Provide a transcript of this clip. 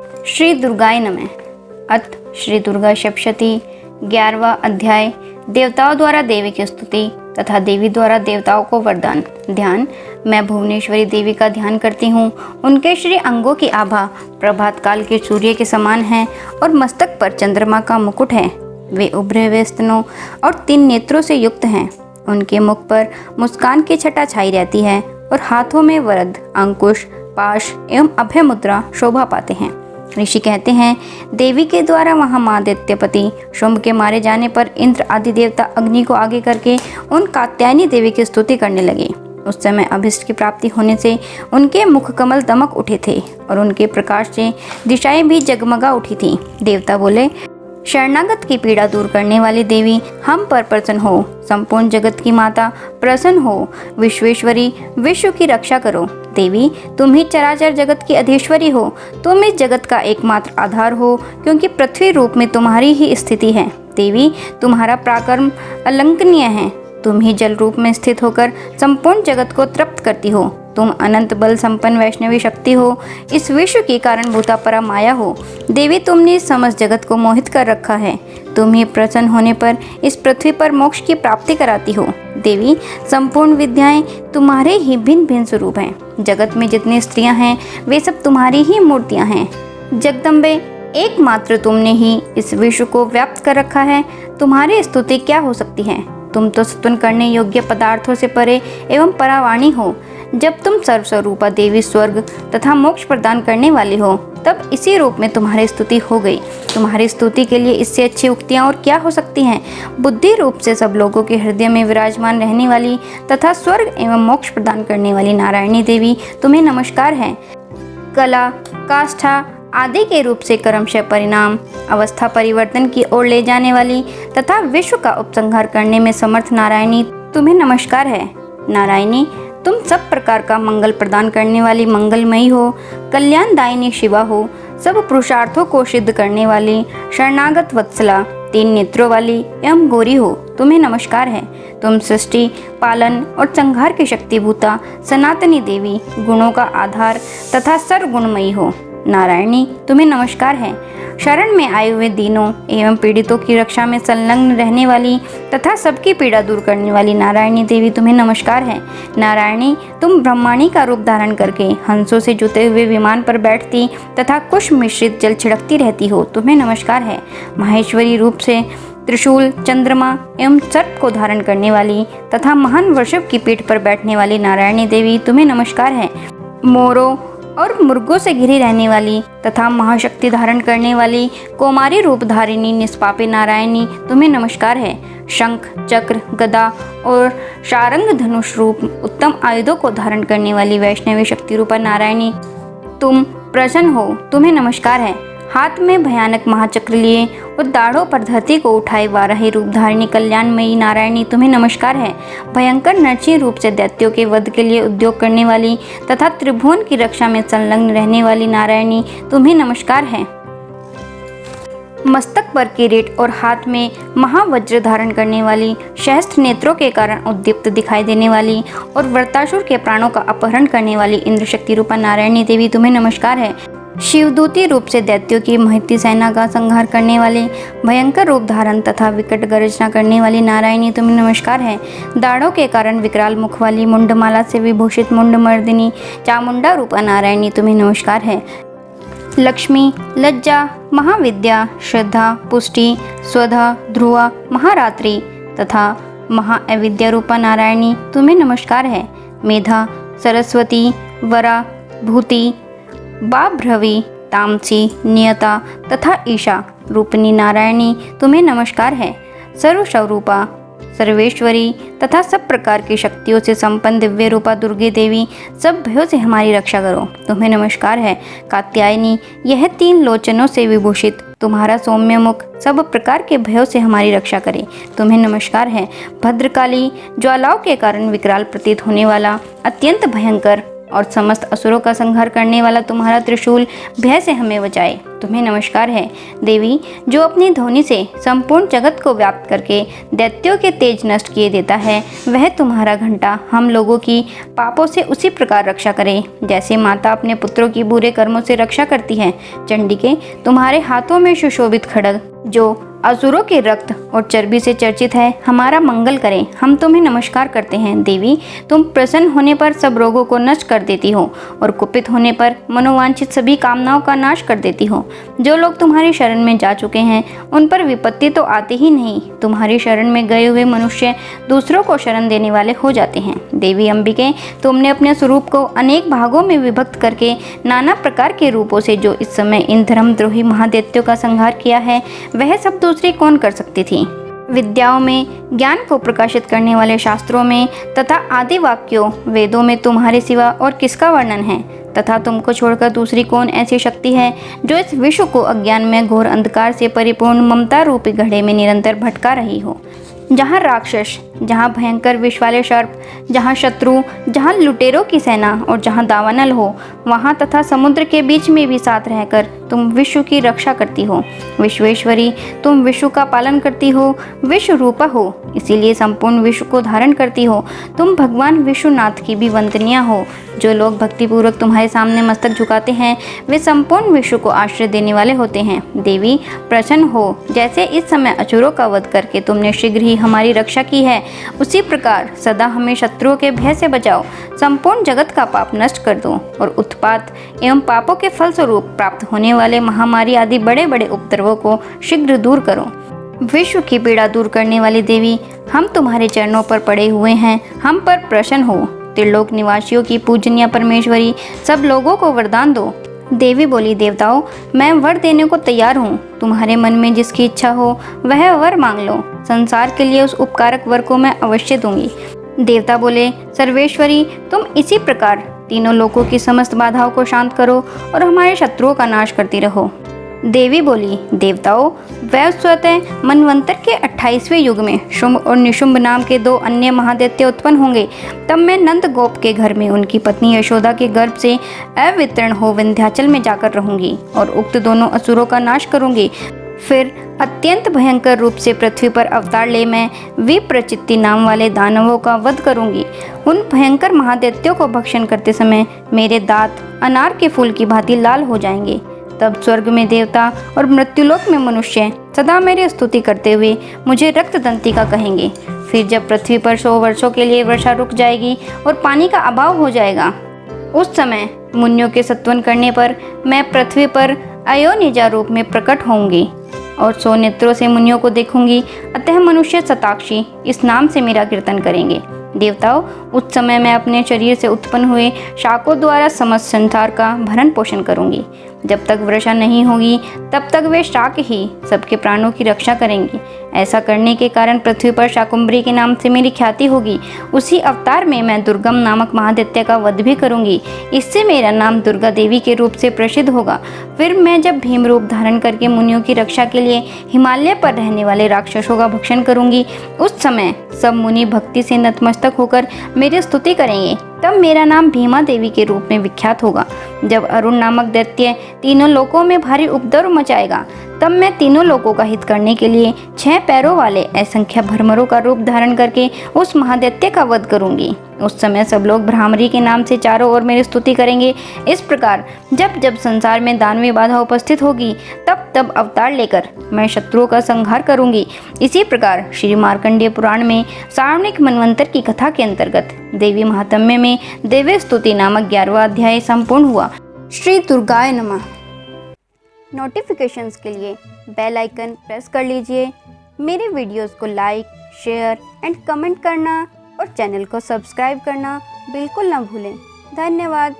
श्री दुर्गाय नमः। अथ श्री दुर्गा सप्तशती 11वां अध्याय। देवताओं द्वारा देवी की स्तुति तथा देवी द्वारा देवताओं को वरदान। ध्यान। मैं भुवनेश्वरी देवी का ध्यान करती हूँ। उनके श्री अंगों की आभा प्रभात काल के सूर्य के समान है और मस्तक पर चंद्रमा का मुकुट है। वे उभरे हुए स्तनों और 3 नेत्रों से युक्त हैं। उनके मुख पर मुस्कान की छटा छाई रहती है और हाथों में वरद, अंकुश, पाश एवं अभय मुद्रा शोभा पाते हैं। ऋषि कहते हैं, देवी के द्वारा महामादित्यपति शुंभ के मारे जाने पर इंद्र आदि देवता अग्नि को आगे करके उन कात्यायनी देवी की स्तुति करने लगे। उस समय अभिष्ट की प्राप्ति होने से उनके मुख कमल दमक उठे थे और उनके प्रकाश से दिशाएं भी जगमगा उठी थीं। देवता बोले, शरणागत की पीड़ा दूर करने वाली देवी हम पर प्रसन्न हो। संपूर्ण जगत की माता प्रसन्न हो। विश्वेश्वरी विश्व की रक्षा करो। देवी तुम ही चराचर जगत की अधीश्वरी हो। तुम इस जगत का एकमात्र आधार हो, क्योंकि पृथ्वी रूप में तुम्हारी ही स्थिति है। देवी तुम्हारा पराक्रम अलंकनीय है। तुम ही जल रूप में स्थित होकर संपूर्ण जगत को तृप्त करती हो। तुम अनंत बल संपन्न वैष्णवी शक्ति हो। इस विश्व की कारणभूता परा माया हो। देवी तुमने इस समस्त जगत को मोहित कर रखा है। तुम ही प्रसन्न होने पर इस पृथ्वी पर मोक्ष की प्राप्ति कराती हो। देवी संपूर्ण विद्याएं तुम्हारे ही भिन्न भिन्न स्वरूप हैं। जगत में जितनी स्त्रियां हैं वे सब तुम्हारी ही मूर्तियां हैं। जगदम्बे एकमात्र तुमने ही इस विश्व को व्याप्त कर रखा है। तुम्हारी स्तुति क्या हो सकती है। तुम तो स्तुति करने योग्य पदार्थों से परे एवं परावाणी हो। जब तुम सर्वस्वरूपा देवी स्वर्ग तथा मोक्ष प्रदान करने वाली हो, तब इसी रूप में तुम्हारी स्तुति हो गई। तुम्हारी स्तुति के लिए इससे अच्छी उक्तियाँ और क्या हो सकती हैं। बुद्धि रूप से सब लोगों के हृदय में विराजमान रहने वाली तथा स्वर्ग एवं मोक्ष प्रदान करने वाली नारायणी देवी तुम्हें नमस्कार है। कला, काष्ठा आदि के रूप से क्रमशः परिणाम अवस्था परिवर्तन की ओर ले जाने वाली तथा विश्व का उपसंहार करने में समर्थ नारायणी तुम्हें नमस्कार है। नारायणी तुम सब प्रकार का मंगल प्रदान करने वाली मंगलमयी हो। कल्याणदायिनी शिवा हो। सब पुरुषार्थों को सिद्ध करने वाली शरणागत वत्सला 3 नेत्रों वाली एवं गौरी हो। तुम्हें नमस्कार है। तुम सृष्टि, पालन और संहार की शक्तिभूता सनातनी देवी, गुणों का आधार तथा सर्वगुणमयी हो। नारायणी तुम्हें नमस्कार है। शरण में आए हुए दीनों एवं पीड़ितों की रक्षा में संलग्न रहने वाली तथा सबकी पीड़ा दूर करने वाली नारायणी देवी तुम्हें नमस्कार है। नारायणी तुम ब्रह्माणी का रूप धारण करके हंसों से जुते हुए विमान पर बैठती तथा कुश मिश्रित जल छिड़कती रहती हो। तुम्हें नमस्कार है। माहेश्वरी रूप से त्रिशूल, चंद्रमा एवं सर्प को धारण करने वाली तथा महान वृषभ की पीठ पर बैठने वाली नारायणी देवी तुम्हें नमस्कार है। मोरों और मुर्गों से घिरी रहने वाली तथा महाशक्ति धारण करने वाली कौमारी रूप धारिणी निष्पापी नारायणी तुम्हें नमस्कार है। शंख, चक्र, गदा और शारंग धनुष रूप उत्तम आयुधों को धारण करने वाली वैष्णवी शक्ति रूपा नारायणी तुम प्रसन्न हो। तुम्हें नमस्कार है। हाथ में भयानक महाचक्र लिए और दाढ़ों पर धरती को उठाए वाराही रूप धारिणी कल्याणमयी नारायणी तुम्हें नमस्कार है। भयंकर नरसिंह रूप से दैत्यों के वध के लिए उद्योग करने वाली तथा त्रिभुवन की रक्षा में संलग्न रहने वाली नारायणी तुम्हें नमस्कार है। मस्तक पर किरीट और हाथ में महावज्र धारण करने वाली, सहस्त्र नेत्रों के कारण उद्दीप्त दिखाई देने वाली और वृत्तासुर के प्राणों का अपहरण करने वाली इंद्र शक्ति रूपा नारायणी देवी तुम्हें नमस्कार है। शिवदूती रूप से दैत्यों की महती सेना का संहार करने वाले, भयंकर रूप धारण तथा विकट गर्जना करने वाली नारायणी तुम्हें नमस्कार है। दाढ़ों के कारण विकराल मुख वाली मुंडमाला से विभूषित मुंडमर्दिनी चामुंडा रूपा नारायणी तुम्हें नमस्कार है। लक्ष्मी, लज्जा, महाविद्या, श्रद्धा, पुष्टि, स्वधा, ध्रुवा, महारात्रि तथा महाअविद्या रूपा नारायणी तुम्हें नमस्कार है। मेधा, सरस्वती, वरा, भूति, बाभ्रवी, तामसी, नियता तथा ईशा रूपिणी नारायणी तुम्हें नमस्कार है। सर्वस्वरूपा, सर्वेश्वरी तथा सब प्रकार की शक्तियों से संपन्न दिव्य रूपा दुर्गे देवी सब भयों से हमारी रक्षा करो। तुम्हें नमस्कार है। कात्यायनी यह 3 लोचनों से विभूषित तुम्हारा सौम्य मुख सब प्रकार के भयों से हमारी रक्षा करे। तुम्हें नमस्कार है। भद्रकाली ज्वालाओं के कारण विकराल प्रतीत होने वाला, अत्यंत भयंकर और समस्त असुरों का संहार करने वाला तुम्हारा त्रिशूल भय से हमें बचाए। तुम्हें नमस्कार है देवी, जो अपनी ध्वनि से संपूर्ण जगत को व्याप्त करके दैत्यों के तेज नष्ट किए देता है। वह तुम्हारा घंटा हम लोगों की पापों से उसी प्रकार रक्षा करे जैसे माता अपने पुत्रों की बुरे कर्मों से रक्षा करती है। चंडिके, तुम्हारे हाथों में सुशोभित खड्ग जो असुरों के रक्त और चर्बी से चर्चित है, हमारा मंगल करें। हम तुम्हें नमस्कार करते हैं देवी, तुम प्रसन्न होने पर सब रोगों को नष्ट कर देती हो और कुपित होने पर मनोवांछित सभी कामनाओं का नाश कर देती हो। जो लोग तुम्हारी शरण में जा चुके हैं उन पर विपत्ति तो आती ही नहीं, तुम्हारी शरण में गए हुए मनुष्य दूसरों को शरण देने वाले हो जाते हैं। देवी अंबिके, तुमने अपने स्वरूप को अनेक भागों में विभक्त करके नाना प्रकार के रूपों से जो इस समय इन धर्मद्रोही महादैत्यों का संहार किया है, वह सब दूसरी कौन कर सकती थी। विद्याओं में, ज्ञान को प्रकाशित करने वाले शास्त्रों में तथा आदि वाक्यों वेदों में तुम्हारे सिवा और किसका वर्णन है, तथा तुमको छोड़कर दूसरी कौन ऐसी शक्ति है जो इस विश्व को अज्ञान में घोर अंधकार से परिपूर्ण ममता रूपी घड़े में निरंतर भटका रही हो। जहाँ राक्षस, जहाँ भयंकर विष वाले सर्प, जहाँ शत्रु, जहाँ लुटेरों की सेना और जहाँ दावानल हो, वहाँ तथा समुद्र के बीच में भी साथ रहकर तुम विश्व की रक्षा करती हो। विश्वेश्वरी, तुम विश्व का पालन करती हो, विश्व रूपा हो, इसीलिए संपूर्ण विश्व को धारण करती हो। तुम भगवान विश्वनाथ की भी वंदनीय हो। जो लोग भक्तिपूर्वक तुम्हारे सामने मस्तक झुकाते हैं वे संपूर्ण विश्व को आश्रय देने वाले होते हैं। देवी प्रसन्न हो, जैसे इस समय असुरों का वध करके तुमने शीघ्र ही हमारी रक्षा की है, उसी प्रकार सदा हमें शत्रुओं के भय से बचाओ। संपूर्ण जगत का पाप नष्ट कर दो और उत्पात एवं पापों के फलस्वरूप प्राप्त होने वाले महामारी आदि बड़े बड़े उपद्रवों को शीघ्र दूर करो। विश्व की पीड़ा दूर करने वाली देवी, हम तुम्हारे चरणों पर पड़े हुए हैं, हम पर प्रसन्न हो। त्रिलोक निवासियों की पूजनीय परमेश्वरी, सब लोगों को वरदान दो। देवी बोली, देवताओं, मैं वर देने को तैयार हूँ। तुम्हारे मन में जिसकी इच्छा हो वह वर मांग लो। संसार के लिए उस उपकारक वर को मैं अवश्य दूंगी। देवता बोले, सर्वेश्वरी, तुम इसी प्रकार तीनों लोकों की समस्त बाधाओं को शांत करो और हमारे शत्रुओं का नाश करती रहो। देवी बोली, देवताओं, वह स्वतः मनवंतर के 28वें युग में शुंभ और निशुंभ नाम के 2 अन्य महादैत्य उत्पन्न होंगे। तब मैं नंद गोप के घर में उनकी पत्नी यशोदा के गर्भ से अवितरण हो विंध्याचल में जाकर रहूंगी और उक्त दोनों असुरों का नाश करूंगी। फिर अत्यंत भयंकर रूप से पृथ्वी पर अवतार ले मैं विप्रचित्ति नाम वाले दानवों का वध करूंगी। उन भयंकर महादैत्यों को भक्षण करते समय मेरे दांत अनार के फूल की भांति लाल हो जाएंगे। तब स्वर्ग में देवता और मृत्युलोक में मनुष्य सदा मेरी स्तुति करते हुए मुझे रक्तदंतिका कहेंगे। फिर जब पृथ्वी पर 100 वर्षों के लिए वर्षा रुक जाएगी और पानी का अभाव हो जाएगा, उस समय मुनियों के सत्वन करने पर मैं पृथ्वी पर अयोनिजा रूप में प्रकट होंगी और 100 नेत्रों से मुनियों को देखूंगी। अतः मनुष्य शताक्षी इस नाम से मेरा कीर्तन करेंगे। देवताओं, उस समय मैं अपने शरीर से उत्पन्न हुए शाकों द्वारा समस्त संसार का भरण पोषण करूंगी। जब तक वर्षा नहीं होगी तब तक वे शाक ही सबके प्राणों की रक्षा करेंगी। ऐसा करने के कारण पृथ्वी पर शाकुंभरी के नाम से मेरी ख्याति होगी। उसी अवतार में मैं दुर्गम नामक महादैत्य का वध भी करूंगी। इससे मेरा नाम दुर्गा देवी के रूप से प्रसिद्ध होगा। फिर मैं जब भीम रूप धारण करके मुनियों की रक्षा के लिए हिमालय पर रहने वाले राक्षसों का भक्षण करूंगी, उस समय सब मुनि भक्ति से नतमस्तक होकर मेरी स्तुति करेंगे। तब मेरा नाम भीमा देवी के रूप में विख्यात होगा। जब अरुण नामक दैत्य तीनों लोकों में भारी उपद्रव मचाएगा, तब मैं तीनों लोकों का हित करने के लिए 6 पैरों वाले असंख्य भ्रमरों का रूप धारण करके उस महादैत्य का वध करूंगी। उस समय सब लोग भ्रामरी के नाम से चारों ओर मेरी स्तुति करेंगे। इस प्रकार जब जब संसार में दानवी बाधा उपस्थित होगी, तब तब अवतार लेकर मैं शत्रुओं का संहार करूंगी। इसी प्रकार श्री मार्कंडेय पुराण में सार्वणिक मनवंतर की कथा के अंतर्गत देवी महात्म्य में देवी स्तुति नामक 11वां अध्याय संपूर्ण हुआ। श्री दुर्गाय नमः। नोटिफिकेशंस के लिए बेल आइकन प्रेस कर लीजिए। मेरे वीडियोस को लाइक, शेयर एंड कमेंट करना और चैनल को सब्सक्राइब करना बिल्कुल ना भूलें। धन्यवाद।